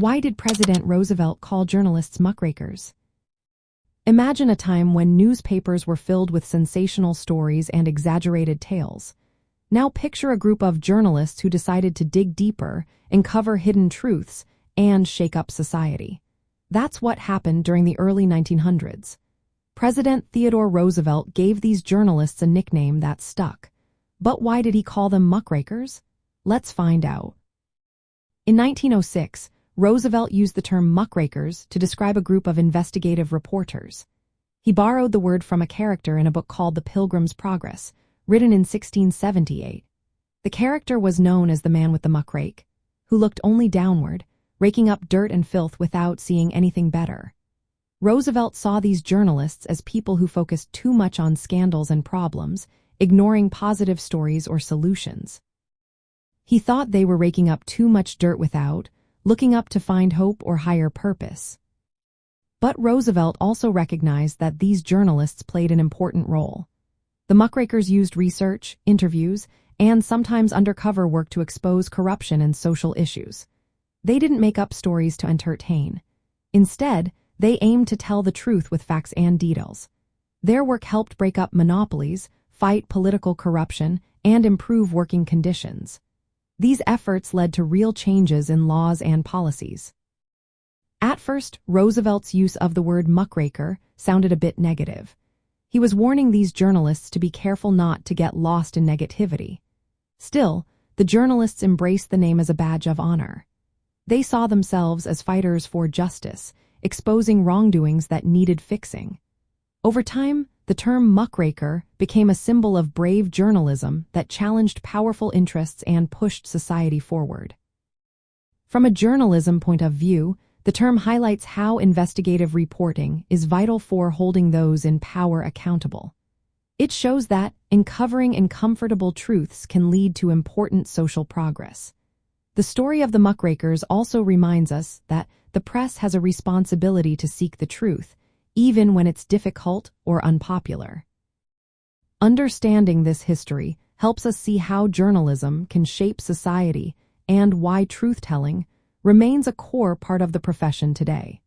Why did President Roosevelt call journalists muckrakers? Imagine a time when newspapers were filled with sensational stories and exaggerated tales. Now picture a group of journalists who decided to dig deeper, uncover hidden truths, and shake up society. That's what happened during the early 1900s. President Theodore Roosevelt gave these journalists a nickname that stuck. But why did he call them muckrakers? Let's find out. In 1906, Roosevelt used the term muckrakers to describe a group of investigative reporters. He borrowed the word from a character in a book called The Pilgrim's Progress, written in 1678. The character was known as the man with the muckrake, who looked only downward, raking up dirt and filth without seeing anything better. Roosevelt saw these journalists as people who focused too much on scandals and problems, ignoring positive stories or solutions. He thought they were raking up too much dirt without looking up to find hope or higher purpose. But Roosevelt also recognized that these journalists played an important role. The muckrakers used research, interviews, and sometimes undercover work to expose corruption and social issues. They didn't make up stories to entertain. Instead, they aimed to tell the truth with facts and details. Their work helped break up monopolies, fight political corruption, and improve working conditions. These efforts led to real changes in laws and policies. At first, Roosevelt's use of the word muckraker sounded a bit negative. He was warning these journalists to be careful not to get lost in negativity. Still, the journalists embraced the name as a badge of honor. They saw themselves as fighters for justice, exposing wrongdoings that needed fixing. Over time, the term muckraker became a symbol of brave journalism that challenged powerful interests and pushed society forward. From a journalism point of view, the term highlights how investigative reporting is vital for holding those in power accountable. It shows that uncovering uncomfortable truths can lead to important social progress. The story of the muckrakers also reminds us that the press has a responsibility to seek the truth, even when it's difficult or unpopular. Understanding this history helps us see how journalism can shape society and why truth-telling remains a core part of the profession today.